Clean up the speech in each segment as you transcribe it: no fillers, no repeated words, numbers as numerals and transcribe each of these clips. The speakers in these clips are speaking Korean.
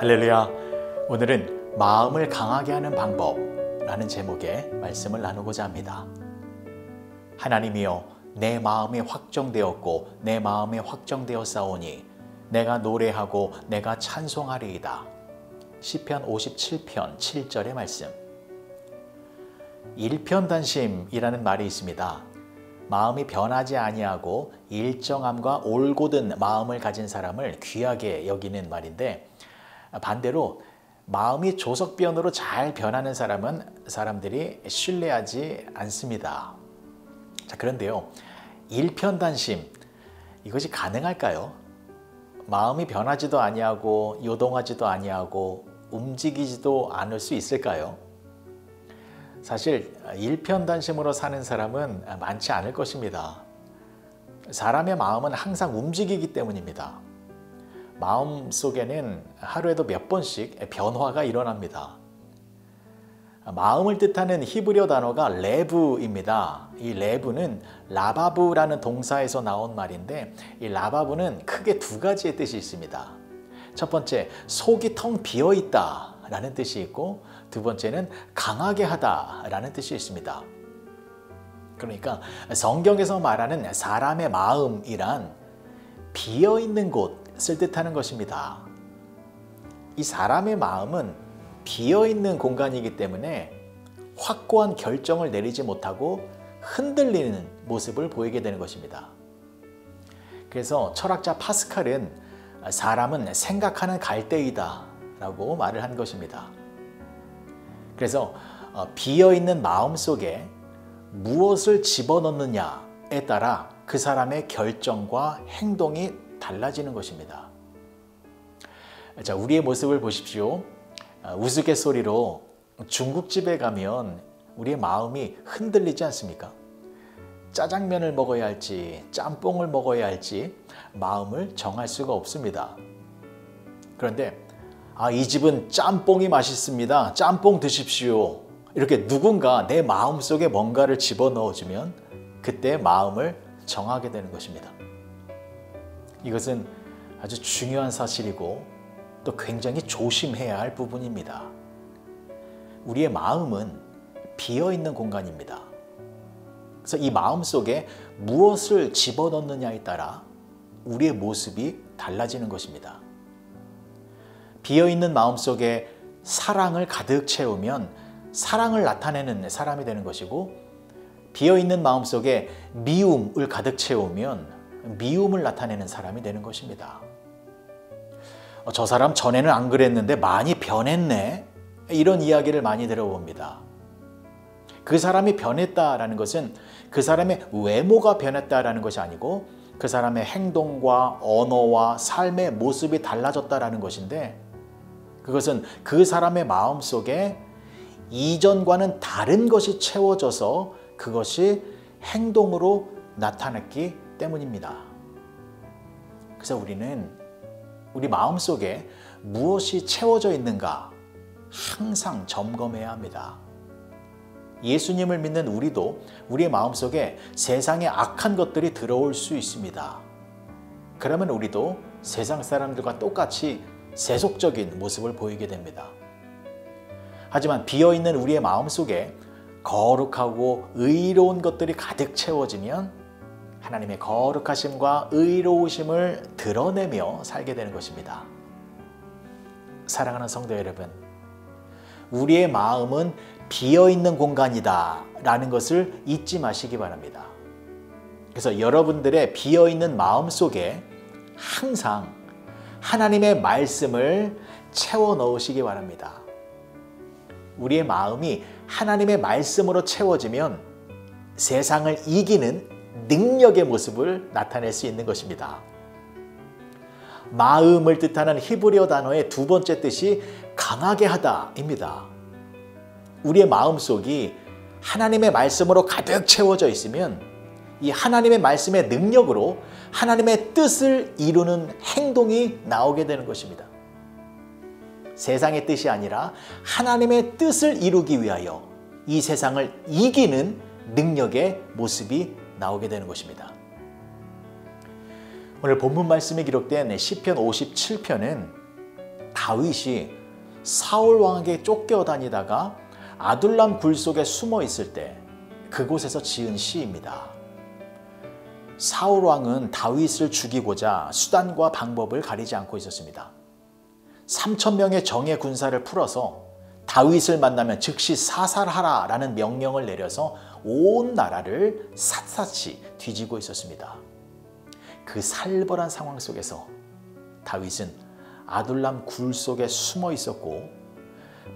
할렐루야. 오늘은 마음을 강하게 하는 방법라는 제목의 말씀을 나누고자 합니다. 하나님이여, 내 마음이 확정되었고 내 마음이 확정되었사오니 내가 노래하고 내가 찬송하리이다. 시편 57편 7절의 말씀. 일편단심이라는 말이 있습니다. 마음이 변하지 아니하고 일정함과 올곧은 마음을 가진 사람을 귀하게 여기는 말인데, 반대로 마음이 조석변으로 잘 변하는 사람은 사람들이 신뢰하지 않습니다. 자, 그런데요, 일편단심, 이것이 가능할까요? 마음이 변하지도 아니하고 요동하지도 아니하고 움직이지도 않을 수 있을까요? 사실 일편단심으로 사는 사람은 많지 않을 것입니다. 사람의 마음은 항상 움직이기 때문입니다. 마음 속에는 하루에도 몇 번씩 변화가 일어납니다. 마음을 뜻하는 히브리어 단어가 레브입니다. 이 레브는 라바브라는 동사에서 나온 말인데, 이 라바브는 크게 두 가지의 뜻이 있습니다. 첫 번째, 속이 텅 비어있다 라는 뜻이 있고, 두 번째는 강하게 하다 라는 뜻이 있습니다. 그러니까 성경에서 말하는 사람의 마음이란 비어있는 곳을 뜻하는 것입니다. 이 사람의 마음은 비어있는 공간이기 때문에 확고한 결정을 내리지 못하고 흔들리는 모습을 보이게 되는 것입니다. 그래서 철학자 파스칼은 사람은 생각하는 갈대이다 라고 말을 한 것입니다. 그래서 비어있는 마음 속에 무엇을 집어넣느냐에 따라 그 사람의 결정과 행동이 달라지는 것입니다. 자, 우리의 모습을 보십시오. 우스갯소리로 중국집에 가면 우리의 마음이 흔들리지 않습니까? 짜장면을 먹어야 할지 짬뽕을 먹어야 할지 마음을 정할 수가 없습니다. 그런데 이 집은 짬뽕이 맛있습니다. 짬뽕 드십시오. 이렇게 누군가 내 마음속에 뭔가를 집어넣어주면 그때 마음을 정하게 되는 것입니다. 이것은 아주 중요한 사실이고 또 굉장히 조심해야 할 부분입니다. 우리의 마음은 비어있는 공간입니다. 그래서 이 마음 속에 무엇을 집어넣느냐에 따라 우리의 모습이 달라지는 것입니다. 비어있는 마음 속에 사랑을 가득 채우면 사랑을 나타내는 사람이 되는 것이고, 비어있는 마음 속에 미움을 가득 채우면 미움을 나타내는 사람이 되는 것입니다. 저 사람 전에는 안 그랬는데 많이 변했네, 이런 이야기를 많이 들어봅니다. 그 사람이 변했다라는 것은 그 사람의 외모가 변했다라는 것이 아니고 그 사람의 행동과 언어와 삶의 모습이 달라졌다라는 것인데, 그것은 그 사람의 마음속에 이전과는 다른 것이 채워져서 그것이 행동으로 나타났기 때문입니다. 그래서 우리는 우리 마음속에 무엇이 채워져 있는가 항상 점검해야 합니다. 예수님을 믿는 우리도 우리의 마음속에 세상의 악한 것들이 들어올 수 있습니다. 그러면 우리도 세상 사람들과 똑같이 세속적인 모습을 보이게 됩니다. 하지만 비어있는 우리의 마음속에 거룩하고 의로운 것들이 가득 채워지면 하나님의 거룩하심과 의로우심을 드러내며 살게 되는 것입니다. 사랑하는 성도 여러분, 우리의 마음은 비어있는 공간이다 라는 것을 잊지 마시기 바랍니다. 그래서 여러분들의 비어있는 마음 속에 항상 하나님의 말씀을 채워 넣으시기 바랍니다. 우리의 마음이 하나님의 말씀으로 채워지면 세상을 이기는 능력의 모습을 나타낼 수 있는 것입니다. 마음을 뜻하는 히브리어 단어의 두 번째 뜻이 강하게 하다입니다. 우리의 마음속이 하나님의 말씀으로 가득 채워져 있으면 이 하나님의 말씀의 능력으로 하나님의 뜻을 이루는 행동이 나오게 되는 것입니다. 세상의 뜻이 아니라 하나님의 뜻을 이루기 위하여 이 세상을 이기는 능력의 모습이 나오게 되는 것입니다. 오늘 본문 말씀이 기록된 시편 57편은 다윗이 사울 왕에게 쫓겨다니다가 아둘람 굴 속에 숨어 있을 때 그곳에서 지은 시입니다. 사울 왕은 다윗을 죽이고자 수단과 방법을 가리지 않고 있었습니다. 3,000명의 정예 군사를 풀어서 다윗을 만나면 즉시 사살하라 라는 명령을 내려서 온 나라를 샅샅이 뒤지고 있었습니다. 그 살벌한 상황 속에서 다윗은 아둘람 굴 속에 숨어 있었고,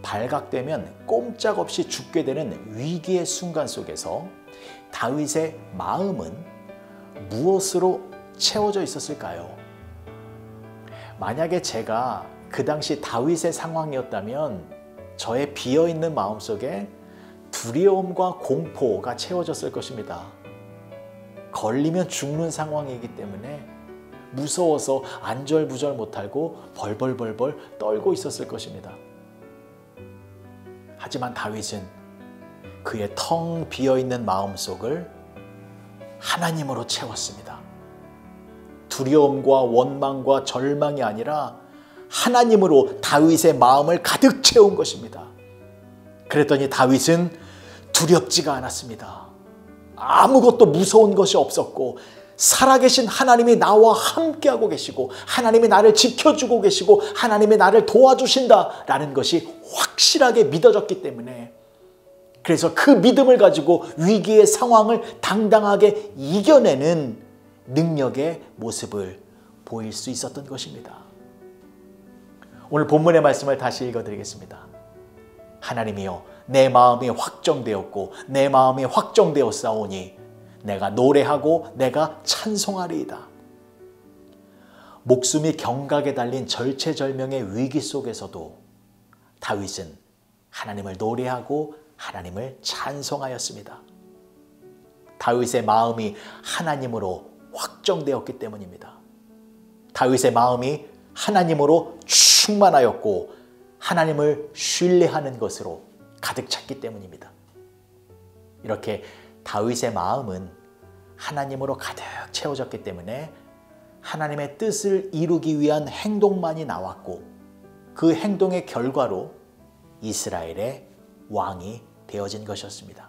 발각되면 꼼짝없이 죽게 되는 위기의 순간 속에서 다윗의 마음은 무엇으로 채워져 있었을까요? 만약에 제가 그 당시 다윗의 상황이었다면 저의 비어있는 마음속에 두려움과 공포가 채워졌을 것입니다. 걸리면 죽는 상황이기 때문에 무서워서 안절부절 못하고 벌벌벌벌 떨고 있었을 것입니다. 하지만 다윗은 그의 텅 비어있는 마음속을 하나님으로 채웠습니다. 두려움과 원망과 절망이 아니라 하나님으로 다윗의 마음을 가득 채운 것입니다. 그랬더니 다윗은 두렵지가 않았습니다. 아무것도 무서운 것이 없었고, 살아계신 하나님이 나와 함께하고 계시고, 하나님이 나를 지켜주고 계시고, 하나님이 나를 도와주신다라는 것이 확실하게 믿어졌기 때문에, 그래서 그 믿음을 가지고 위기의 상황을 당당하게 이겨내는 능력의 모습을 보일 수 있었던 것입니다. 오늘 본문의 말씀을 다시 읽어드리겠습니다. 하나님이여, 내 마음이 확정되었고 내 마음이 확정되었사오니 내가 노래하고 내가 찬송하리이다. 목숨이 경각에 달린 절체절명의 위기 속에서도 다윗은 하나님을 노래하고 하나님을 찬송하였습니다. 다윗의 마음이 하나님으로 확정되었기 때문입니다. 다윗의 마음이 하나님으로 충만하였고 하나님을 신뢰하는 것으로 가득 찼기 때문입니다. 이렇게 다윗의 마음은 하나님으로 가득 채워졌기 때문에 하나님의 뜻을 이루기 위한 행동만이 나왔고, 그 행동의 결과로 이스라엘의 왕이 되어진 것이었습니다.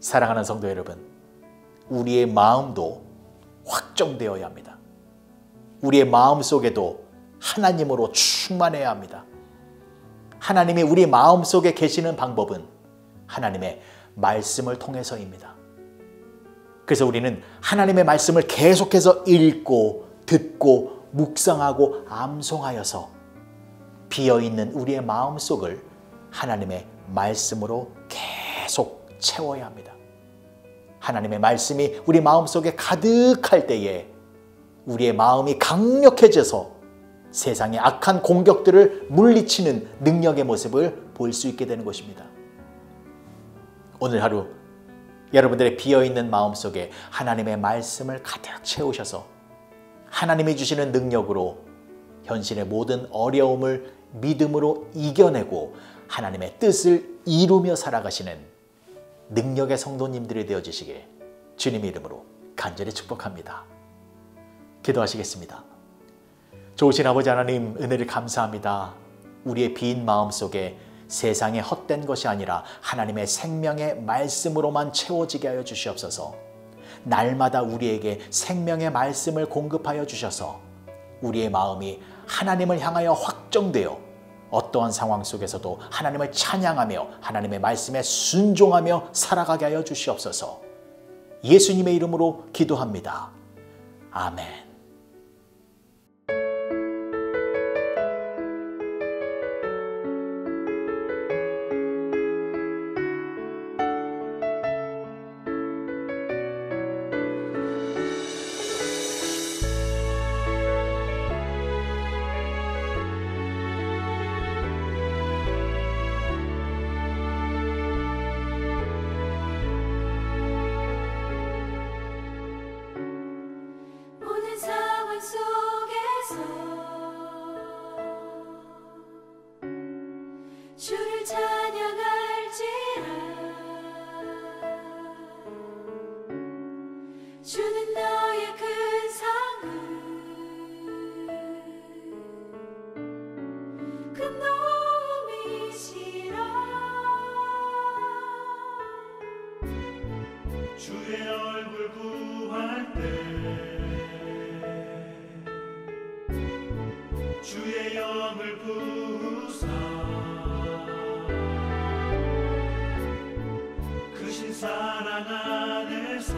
사랑하는 성도 여러분, 우리의 마음도 확정되어야 합니다. 우리의 마음 속에도 하나님으로 충만해야 합니다. 하나님이 우리 마음 속에 계시는 방법은 하나님의 말씀을 통해서입니다. 그래서 우리는 하나님의 말씀을 계속해서 읽고 듣고 묵상하고 암송하여서 비어있는 우리의 마음 속을 하나님의 말씀으로 계속 채워야 합니다. 하나님의 말씀이 우리 마음 속에 가득할 때에 우리의 마음이 강력해져서 세상의 악한 공격들을 물리치는 능력의 모습을 볼 수 있게 되는 것입니다. 오늘 하루 여러분들의 비어있는 마음속에 하나님의 말씀을 가득 채우셔서 하나님이 주시는 능력으로 현실의 모든 어려움을 믿음으로 이겨내고 하나님의 뜻을 이루며 살아가시는 능력의 성도님들이 되어주시길 주님 이름으로 간절히 축복합니다. 기도하시겠습니다. 좋으신 아버지 하나님, 은혜를 감사합니다. 우리의 빈 마음속에 세상의 헛된 것이 아니라 하나님의 생명의 말씀으로만 채워지게 하여 주시옵소서. 날마다 우리에게 생명의 말씀을 공급하여 주셔서 우리의 마음이 하나님을 향하여 확정되어 어떠한 상황 속에서도 하나님을 찬양하며 하나님의 말씀에 순종하며 살아가게 하여 주시옵소서. 예수님의 이름으로 기도합니다. 아멘. 모든 큰 도움이시라. 주의 얼굴 구할 때 주의 영을 부으사 크신 사랑 안에서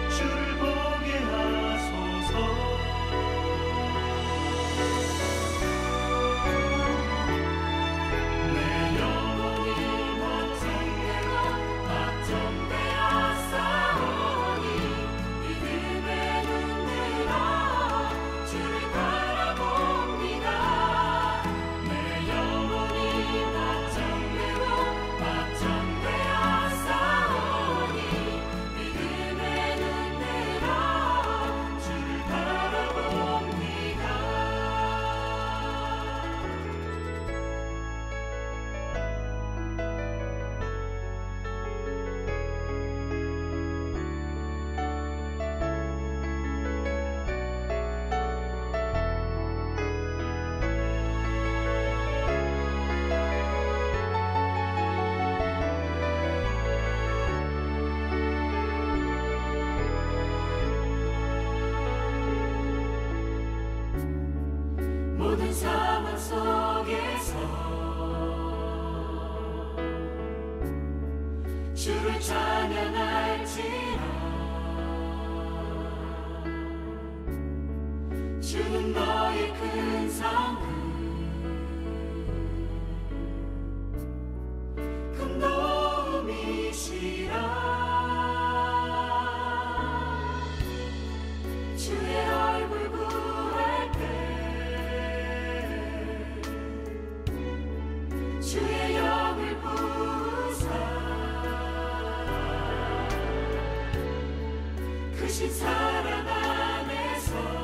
주를 보게 하소서. 내 영혼이 걱정되고 걱정되었사오니 믿음의 눈 들어 주를 바라봅니다. 내 영혼이 걱정되고 걱정되었사오니 믿음의 눈 들어 주를 바라봅니다. 모든 상황 속에서 주를 찬양할지라. 주는 너의 큰 상급 큰 도움이시라. 주의 얼굴 구할 때 주의 영을 부으사 크신 사랑 안에서